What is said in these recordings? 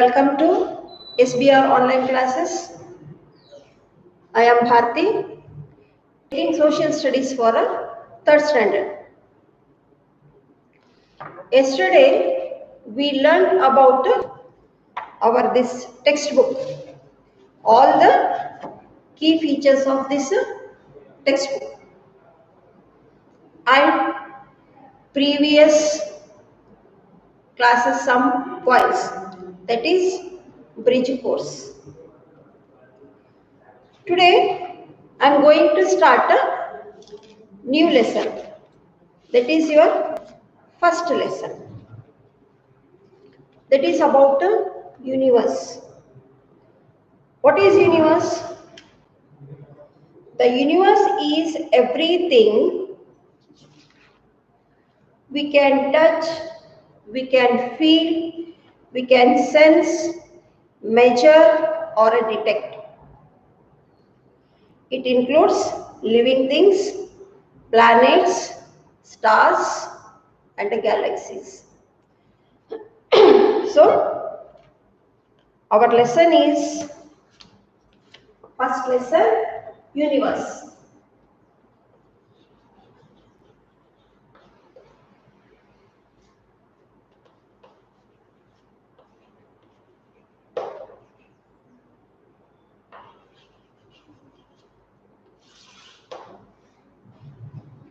Welcome to SBR online classes. I am Bharati, taking social studies for a third standard. Yesterday we learned about our this textbook, all the key features of this textbook, and previous classes some points, that is bridge course. Today I am going to start a new lesson, that is your first lesson, that is about the universe. What is universe? The universe is everything we can touch, we can feel, we can sense, measure or detect. It includes living things, planets, stars and galaxies. So, our lesson is first lesson, universe.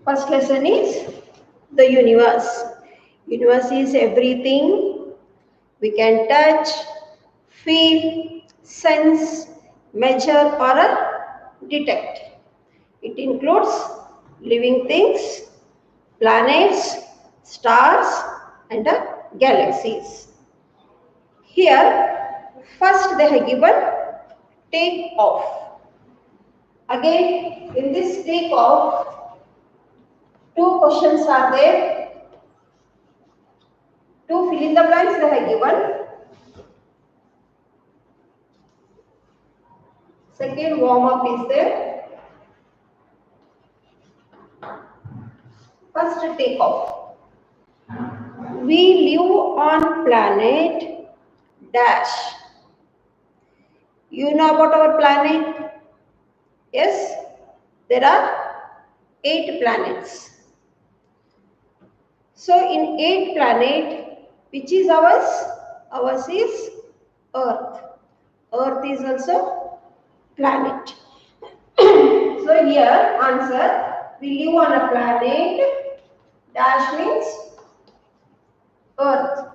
First lesson is the universe. Universe is everything we can touch, feel, sense, measure or detect. It includes living things, planets, stars and galaxies. Here, first they have given take off. Again, in this take off, two questions are there. Two fill in the blanks they have given. Second warm up is there. First take off. We live on planet dash. You know about our planet? Yes, there are 8 planets. So in 8 planet, which is ours? Ours is Earth. Earth is also planet. So here answer, we live on a planet, dash means Earth.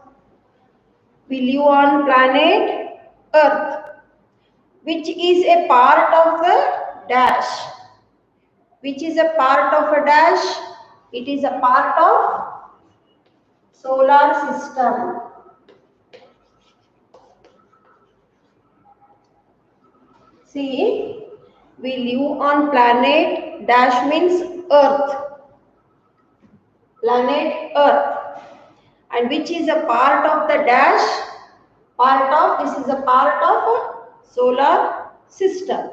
We live on planet Earth, which is a part of the dash. Which is a part of a dash? It is a part of solar system. See, we live on planet dash means Earth. Planet Earth. And which is a part of the dash? This is a part of a solar system.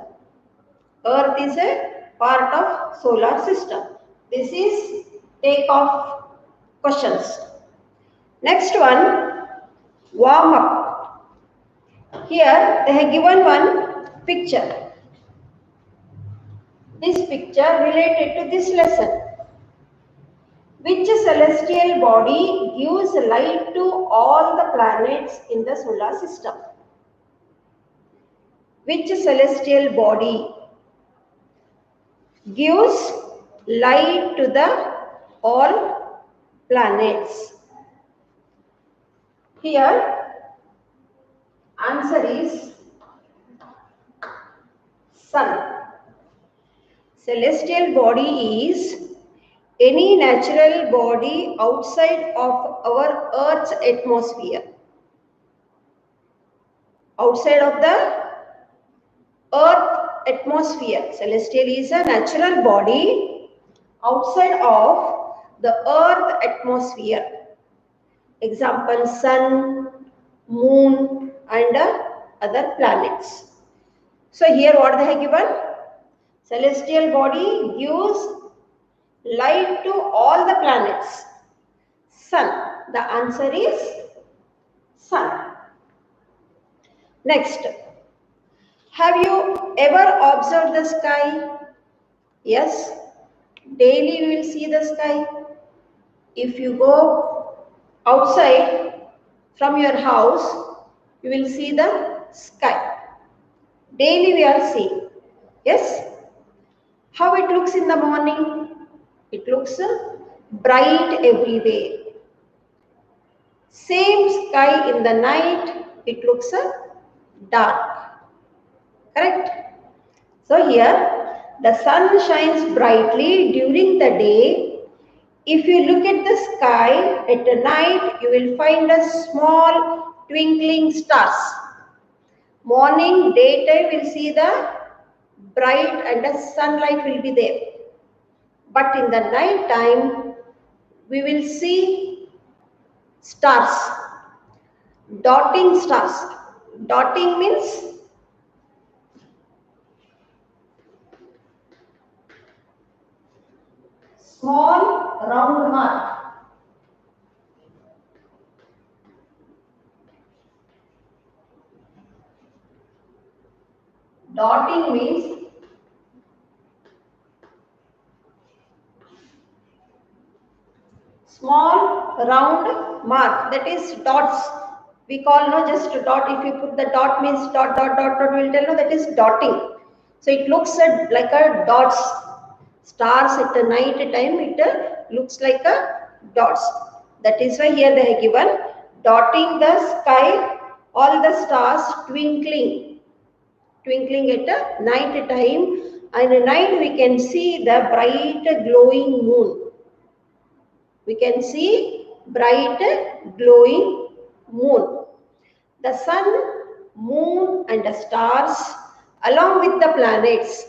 Earth is a part of solar system. This is take off questions. Next one, warm up. Here they have given one picture. This picture related to this lesson. Which celestial body gives light to all the planets in the solar system? Which celestial body gives light to the all planets? Here answer is sun. Celestial body is any natural body outside of our Earth's atmosphere. Outside of the Earth atmosphere. Celestial is a natural body outside of the Earth atmosphere. Example, sun, moon and other planets. So here what they have given? Celestial body gives light to all the planets. Sun. The answer is sun. Next, have you ever observed the sky? Yes, daily we will see the sky. If you go outside from your house, you will see the sky. Daily we are seeing. Yes? How it looks in the morning? It looks bright everywhere. Same sky in the night, it looks dark. Correct? So here, the sun shines brightly during the day. If you look at the sky at night, you will find a small twinkling stars. Morning, daytime, will see the bright and the sunlight will be there. But in the night time, we will see stars, dotting stars. Dotting means small round mark. Dotting means small round mark, that is dots. We call no just dot. If you put the dot means dot dot dot dot, we'll tell no that is dotting. So it looks like a dots. Stars at the night time it looks like a dots. That is why here they have given dotting the sky, all the stars twinkling at night time, and at night we can see the bright glowing moon. We can see bright glowing moon. The sun, moon and the stars along with the planets.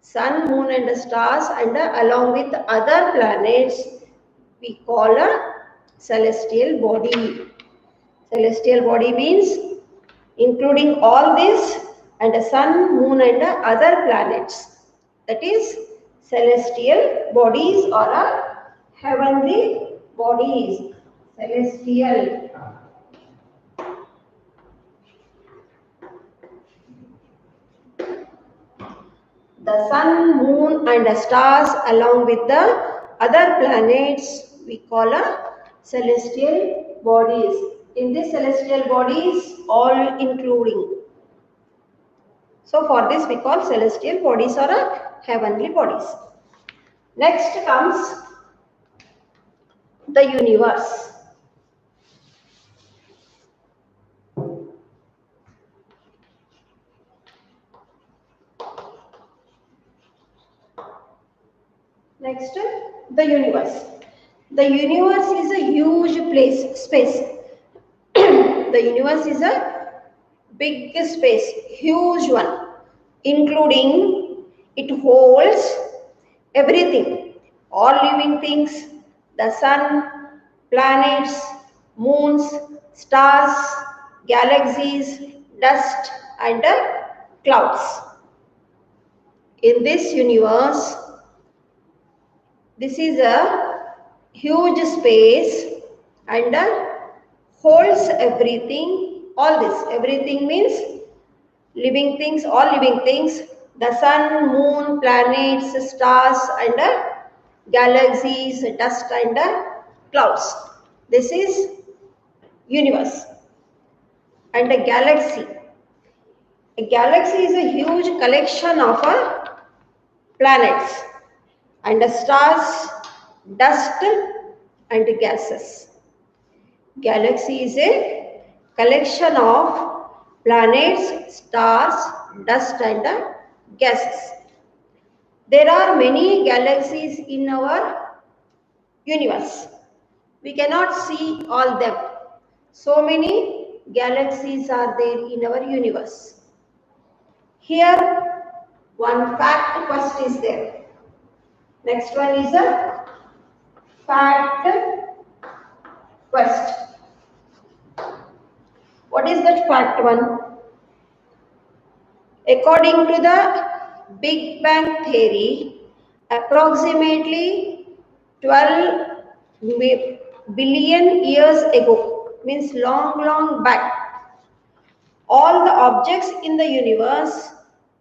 Sun, moon and the stars and along with other planets we call a celestial body. Celestial body means including all this and the sun, moon and other planets. That is celestial bodies or heavenly bodies. Celestial. The sun, moon and the stars along with the other planets we call a celestial bodies. In this celestial bodies all including. So for this we call celestial bodies or heavenly bodies. Next comes the universe. Next, the universe. The universe is a huge space. The universe is a big space, huge one, including it holds everything, all living things, the sun, planets, moons, stars, galaxies, dust and clouds. In this universe, this is a huge space and holds everything. All this, everything means living things, all living things, the sun, moon, planets, stars and galaxies, dust and clouds. This is universe. And a galaxy. A galaxy is a huge collection of planets and stars, dust and gases. Galaxy is a collection of planets, stars, dust and gases. There are many galaxies in our universe. We cannot see all them. So many galaxies are there in our universe. Here one fact quest is there. Next one is a fact quest. What is that fact one? According to the Big Bang theory, approximately 12 billion years ago, means long back, all the objects in the universe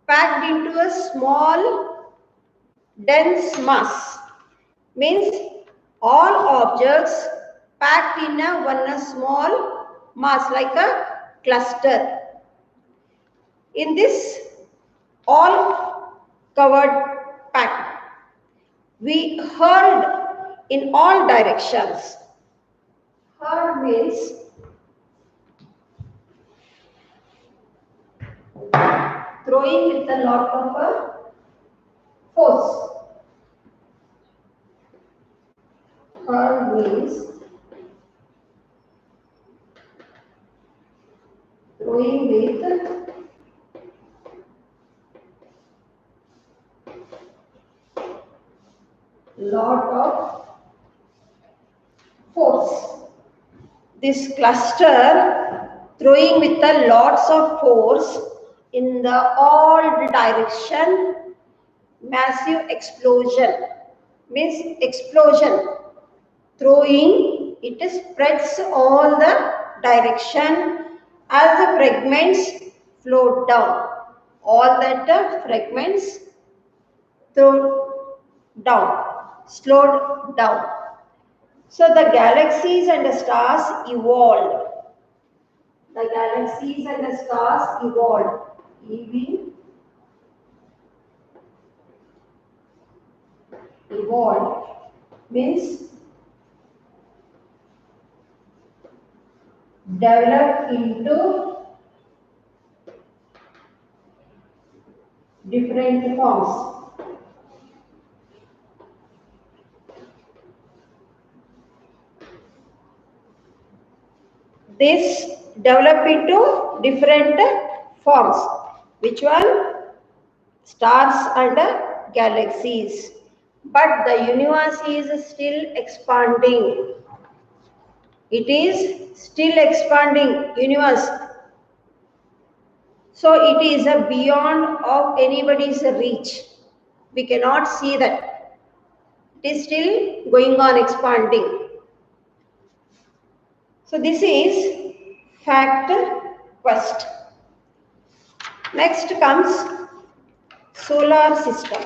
packed into a small dense mass. Means all objects packed in one small mass like a cluster. In this all covered pack, we hurled in all directions. Hurled means throwing with a lot of force. Hurled means throwing with lot of force. This cluster throwing with a lots of force in the all direction, massive explosion means explosion. Throwing, it spreads all the direction as the fragments float down. All that fragments thrown down, slowed down. So the galaxies and the stars evolved. The galaxies and the stars evolved. Evolved means developed into different forms. This develop into different forms. Which one? Stars and galaxies. But the universe is still expanding. It is still expanding universe. So it is beyond of anybody's reach. We cannot see that. It is still going on expanding. So this is fact quest. Next comes solar system.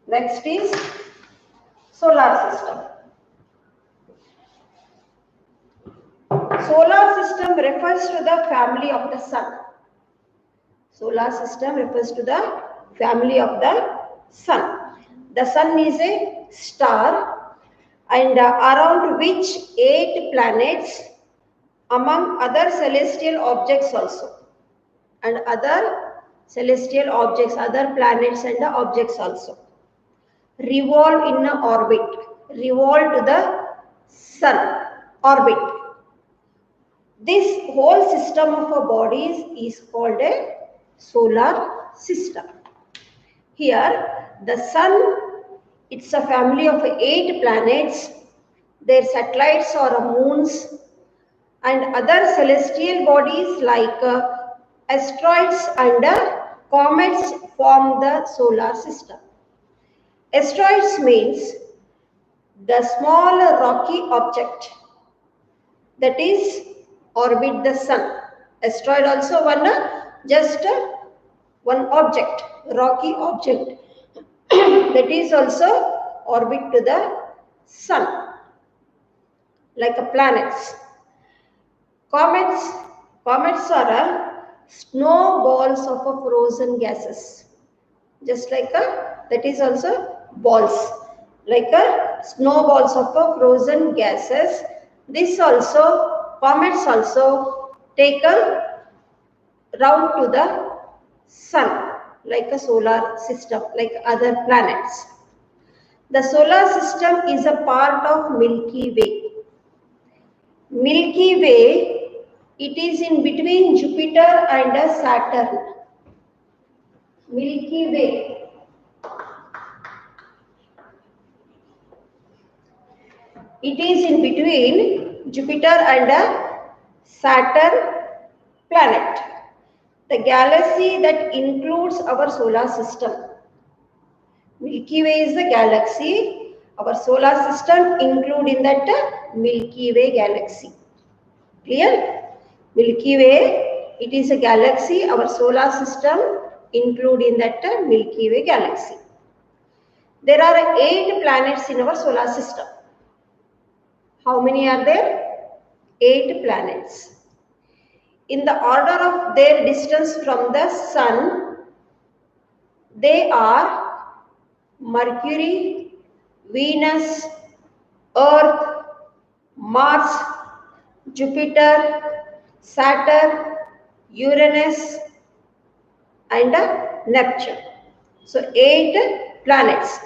Next is solar system. Solar system refers to the family of the sun. Solar system refers to the family of the sun. The sun is a star and around which 8 planets among other celestial objects also. And other celestial objects, other planets and objects also revolve in an orbit, revolve to the sun orbit. This whole system of bodies is called a solar system. Here the sun, it's a family of 8 planets. Their satellites are moons and other celestial bodies like asteroids and comets form the solar system. Asteroids means the small rocky object that is orbit the sun. Asteroid also just one object, rocky object that is also orbit to the sun like a planets. Comets are snowballs of frozen gases, just like that is also balls, like snowballs of frozen gases. This also, comets also take a route to the sun, like a solar system, like other planets. The solar system is a part of Milky Way. Milky Way, it is in between Jupiter and Saturn. Milky Way. It is in between Jupiter and Saturn planet. the galaxy that includes our solar system. Milky Way is the galaxy. Our solar system include in that Milky Way galaxy. Clear? Milky Way, it is a galaxy. Our solar system include in that Milky Way galaxy. There are 8 planets in our solar system. How many are there? 8 planets. In the order of their distance from the Sun, they are Mercury, Venus, Earth, Mars, Jupiter, Saturn, Uranus and Neptune. So 8 planets.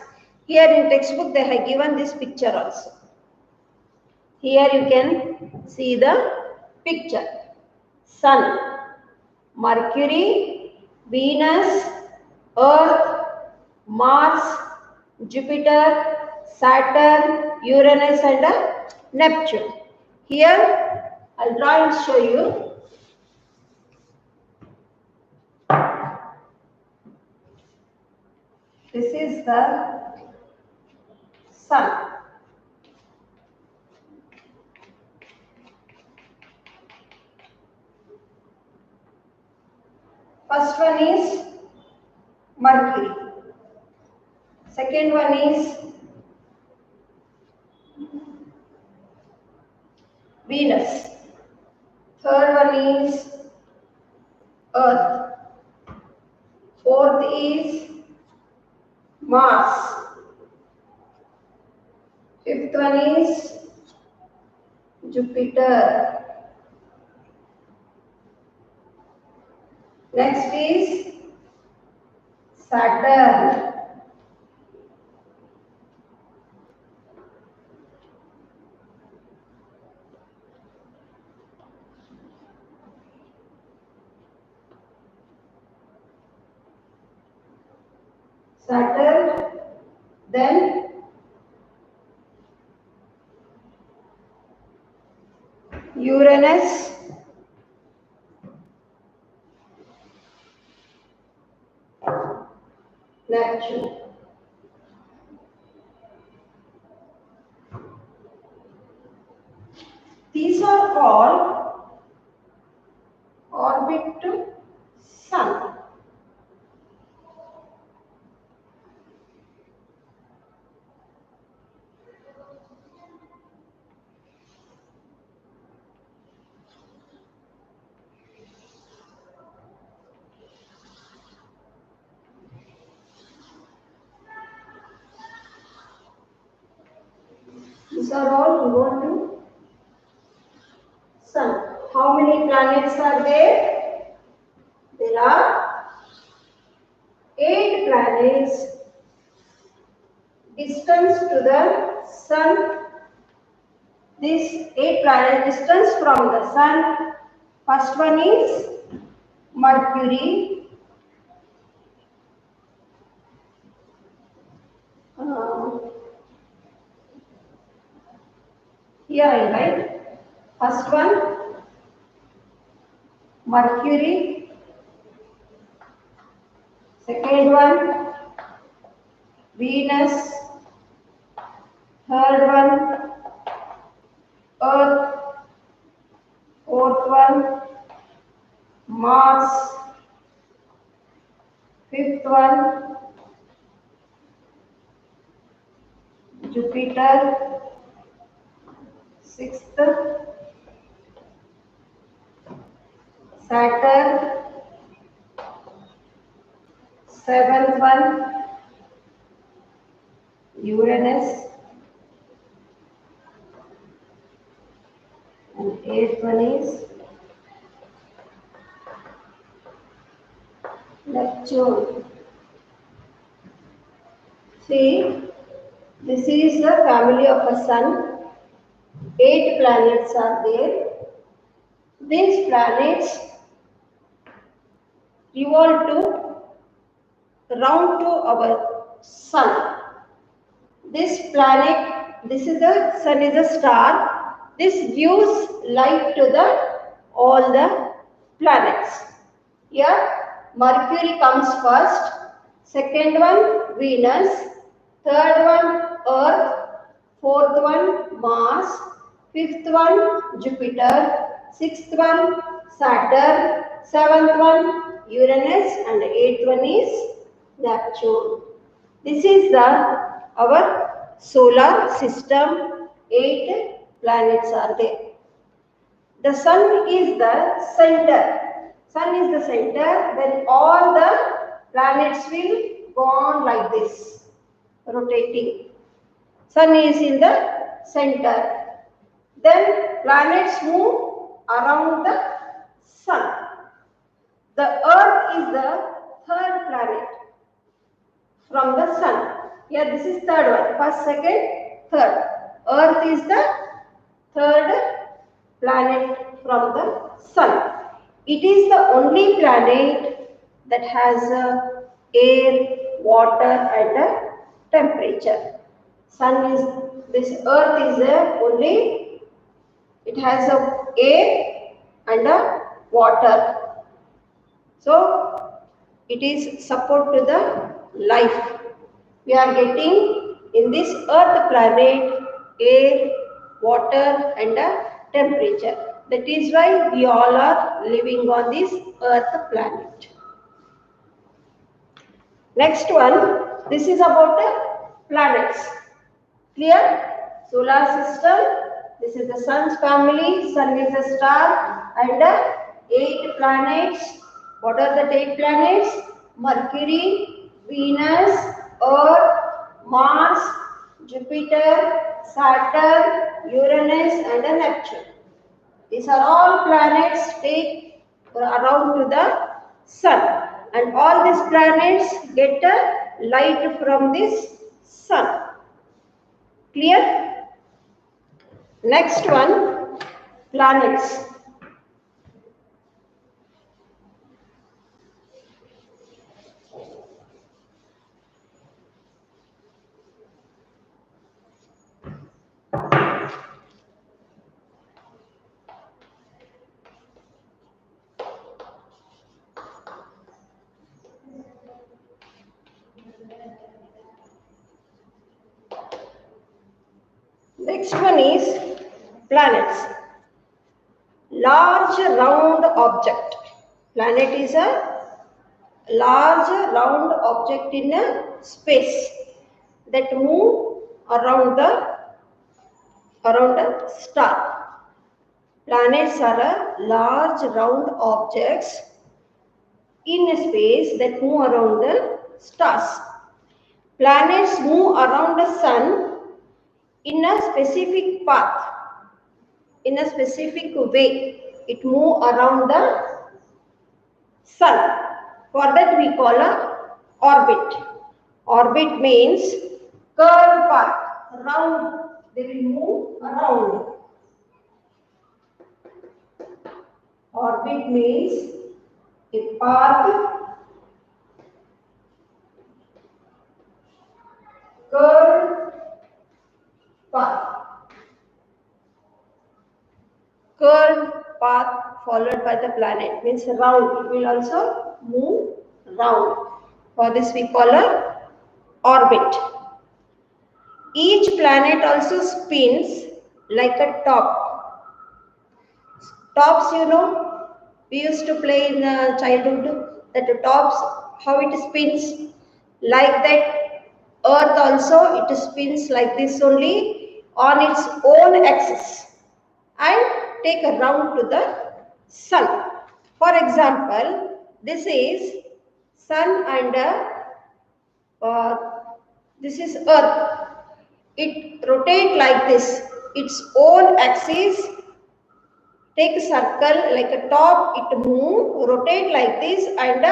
Here in textbook they have given this picture also. Here you can see the picture. Sun, Mercury, Venus, Earth, Mars, Jupiter, Saturn, Uranus and Neptune. Here I'll draw and show you. This is the Sun. First one is Mercury. Second one is Venus. Third one is Earth. Fourth is Mars. Fifth one is Jupiter. Next is Saturn. Then Uranus, Neptune. These are all orbit to Sun. These are all devoted to Sun. How many planets are there? There are 8 planets. Distance to the Sun. This 8 planet distance from the Sun. First one is Mercury. Here I write. First one Mercury. Second one Venus. Third one Earth. Fourth one Mars. Fifth one Jupiter. Sixth Saturn. Seventh one Uranus. And eighth one is Neptune. See, this is the family of a Sun. 8 planets are there. These planets revolve round to our Sun. This planet, this is the Sun is a star. This gives light to all the planets. Here Mercury comes first, second one Venus, third one Earth, fourth one Mars, fifth one Jupiter, sixth one Saturn, seventh one Uranus, and eighth one is Neptune. This is our solar system. 8 planets are there. The sun is the center. Sun is the center. Then all the planets will go on like this, rotating. Sun is in the center. Then planets move around the sun. The earth is the third planet from the sun. Here this is third one. First, second, third. Earth is the third planet from the sun. It is the only planet that has air, water, and temperature. Sun is, this earth is only, it has air and water. So it is support to the life. We are getting in this earth planet air, water, and temperature. That is why we all are living on this earth planet. Next one, this is about planets. Clear? Solar system, this is the sun's family, sun is a star, and 8 planets. What are the 8 planets? Mercury, Venus, Earth, Mars, Jupiter, Saturn, Uranus, and Neptune. These are all planets take around to the sun, and all these planets get light from this sun. Clear? Next one, planets. Next one is planets. Large round object. Planet is a large round object in a space that move around a star. Planets are large round objects in a space that move around the stars. Planets move around the sun in a specific path, in a specific way. It moves around the sun. For that we call a orbit. Orbit means curved path, round. They will move around. Orbit means a path, curved path. Curved path followed by the planet means round. It will also move round. For this we call a orbit. Each planet also spins like a top. Tops, you know, we used to play in childhood, that the tops, how it spins. Like that, earth also, it spins like this only on its own axis and take a round to the sun. For example, this is sun and this is earth. It rotates like this, its own axis. Take a circle like a top, it move, rotate like this, and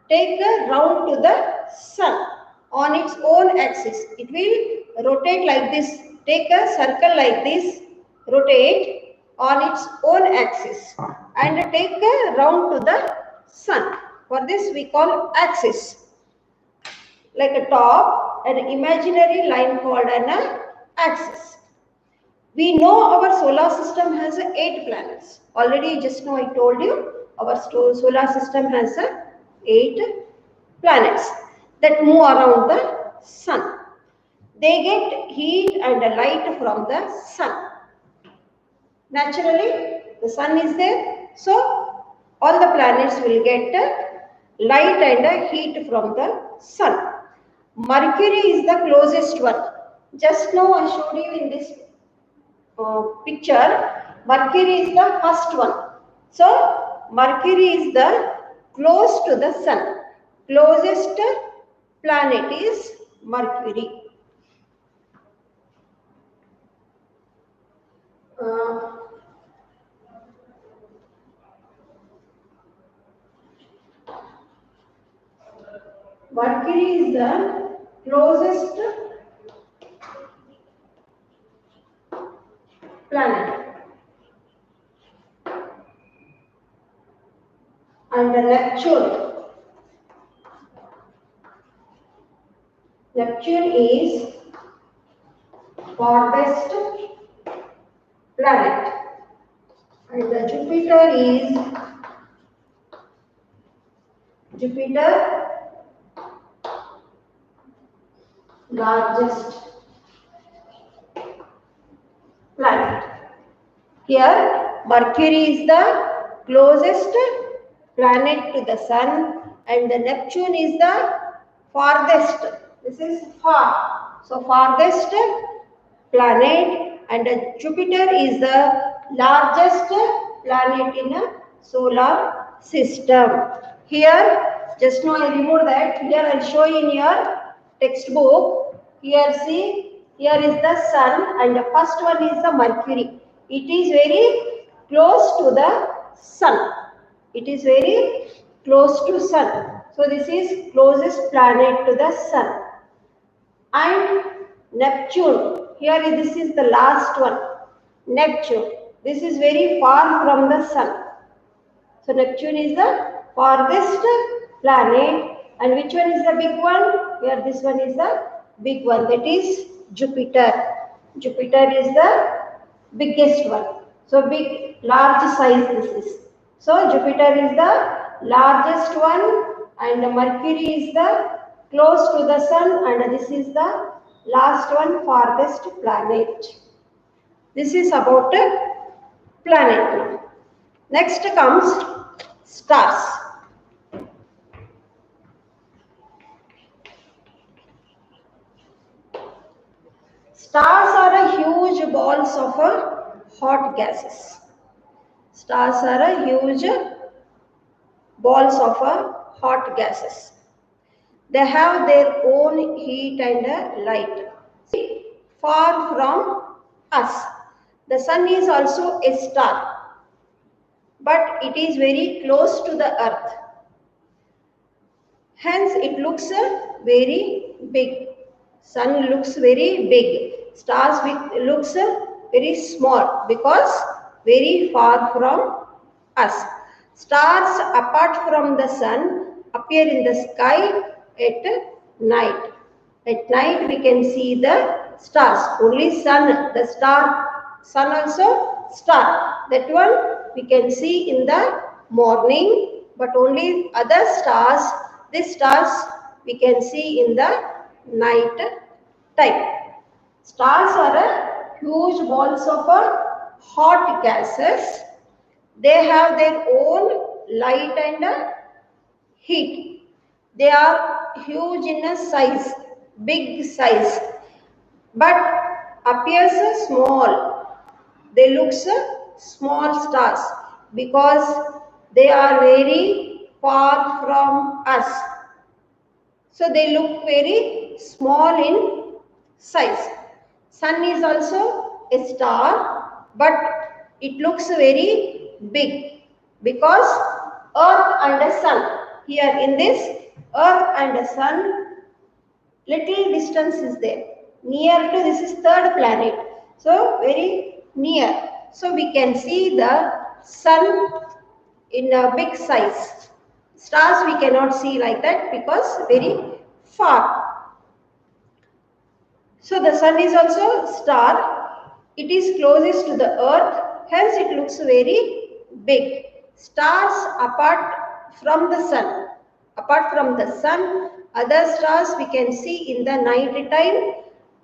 take a round to the sun on its own axis. It will rotate like this, take a circle like this, rotate on its own axis, and take a round to the sun. For this we call axis. Like a top, an imaginary line called an axis. We know our solar system has 8 planets. Already just now I told you Our solar system has 8 planets that move around the sun. They get heat and light from the sun. Naturally, the sun is there, so all the planets will get light and heat from the sun. Mercury is the closest one. Just now I showed you in this picture, Mercury is the first one. So, Mercury is the close to the sun. Closest planet is Mercury. Mercury is the closest planet. And Neptune is farthest planet. And the Jupiter largest planet. Here Mercury is the closest planet to the sun and the Neptune is the farthest. This is far. So farthest planet and Jupiter is the largest planet in a solar system. Here, just now I removed that. Here I will show in your textbook. Here see, here is the sun and the first one is the Mercury. It is very close to the sun. It is very close to sun. So this is closest planet to the sun. And Neptune, this is the last one. Neptune, this is very far from the sun. So Neptune is the farthest planet. And which one is the big one? Here this one is the big one, that is Jupiter. Jupiter is the biggest one. So big, large size this is. So Jupiter is the largest one and Mercury is the close to the sun and this is the last one, farthest planet. This is about a planet now. Next comes stars. Stars are huge balls of hot gases. Stars are huge balls of hot gases. They have their own heat and light. Far from us. The sun is also a star, but it is very close to the earth. Hence, it looks very big. Sun looks very big. Stars looks very small because very far from us. Stars apart from the sun appear in the sky at night. At night we can see the stars. Only sun, the sun also star. That one we can see in the morning, but only other stars, these stars we can see in the night time. Stars are huge balls of hot gases. They have their own light and heat. They are huge in a size, big size, but appears small. They look small stars because they are very far from us. So they look very small in size. Sun is also a star, but it looks very big because earth and the sun, here in this earth and the sun, little distance is there. Near to, this is third planet, so very near. So we can see the sun in a big size. Stars we cannot see like that because very far. So the sun is also star. It is closest to the earth, hence it looks very big. stars apart from the sun. Apart from the sun, other stars we can see in the night time,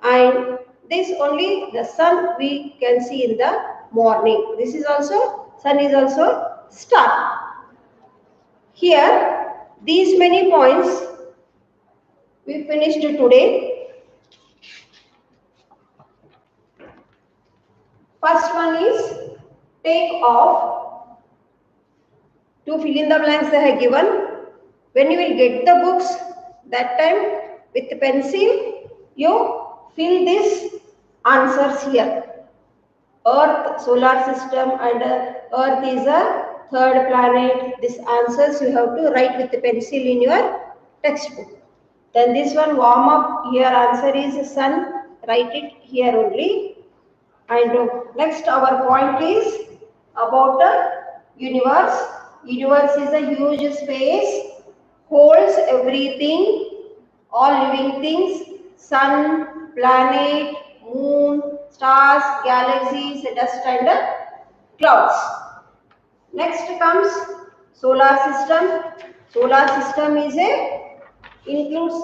and this only the sun we can see in the morning. This is also, sun is also star. Here, these many points we finished today. First one is take off. To fill in the blanks they have given. When you will get the books, that time with the pencil, you fill these answers here. Earth, solar system, and Earth is a third planet. These answers you have to write with the pencil in your textbook. Then this one warm up, here answer is sun, write it here only. And next our point is about the universe. Universe is a huge space, holds everything, all living things, sun, planet, moon, stars, galaxies, dust and clouds. Next comes solar system. Solar system is includes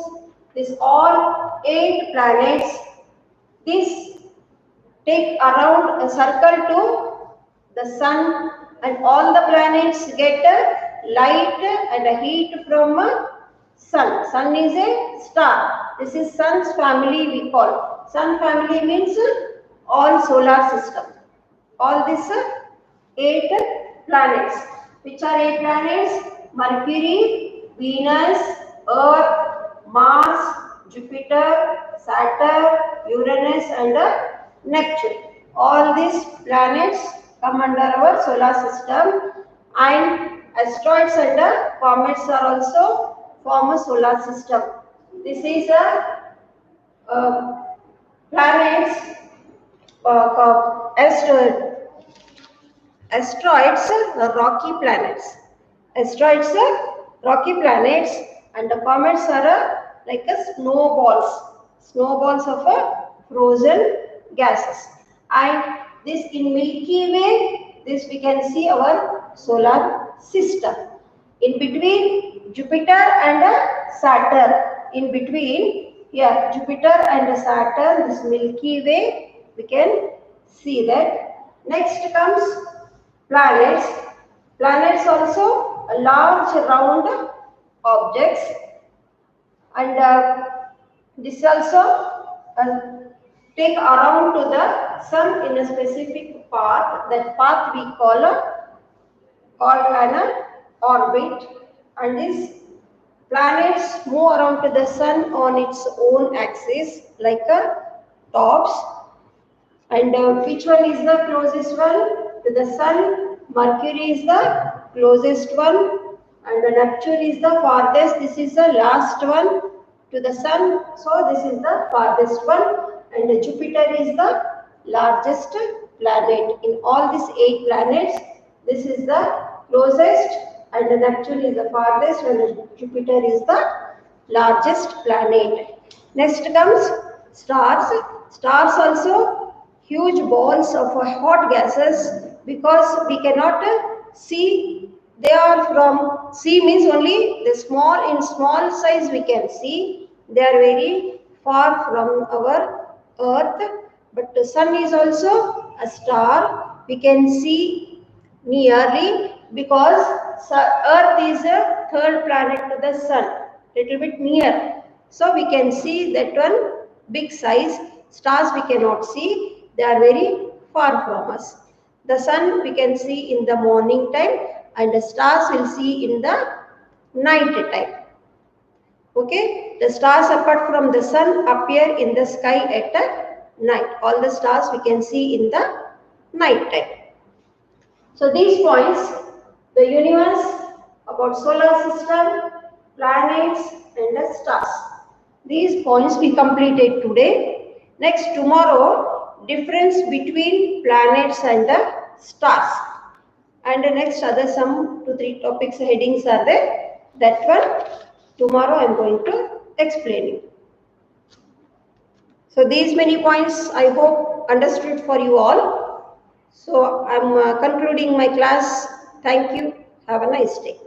this all 8 planets. This take around a circle to the sun, and all the planets get light and heat from sun. Sun is a star. This is sun's family we call. Sun family means all solar system. All these 8 planets. Which are 8 planets? Mercury, Venus, Earth, Mars, Jupiter, Saturn, Uranus and Neptune. All these planets come under our solar system, and asteroids and comets are also form a solar system. This is a planets asteroids are rocky planets. Asteroids are rocky planets, and the comets are like a snowballs of frozen gases. And this in Milky Way, this we can see our solar system. In between Jupiter and Saturn, in between here Jupiter and Saturn, this Milky Way, we can see that. Next comes planets. Planets also a large round objects, and this also take around to the sun in a specific path. That path we call an orbit, and these planets move around to the sun on its own axis like tops. And which one is the closest one to the sun? Mercury is the closest one, and the Neptune is the farthest. This is the last one to the sun, so this is the farthest one, and Jupiter is the largest planet. In all these 8 planets, this is the closest, and the Neptune is the farthest, and Jupiter is the largest planet. Next comes stars. Stars also huge balls of hot gases, because we cannot see. They are from, see means only the small, in small size we can see. They are very far from our earth, but the sun is also a star. We can see nearly, because earth is a third planet to the sun, little bit near, so we can see that one big size. Stars we cannot see, they are very far from us. The sun we can see in the morning time, and the stars will see in the night time. Okay, the stars apart from the sun appear in the sky at night. All the stars we can see in the night time. So these points, the universe, about solar system, planets and the stars. These points we completed today. Next, tomorrow, difference between planets and the stars. And the next other some 2-3 topics headings are there. That one tomorrow I am going to explain it. So these many points I hope understood for you all. So I am concluding my class. Thank you. Have a nice day.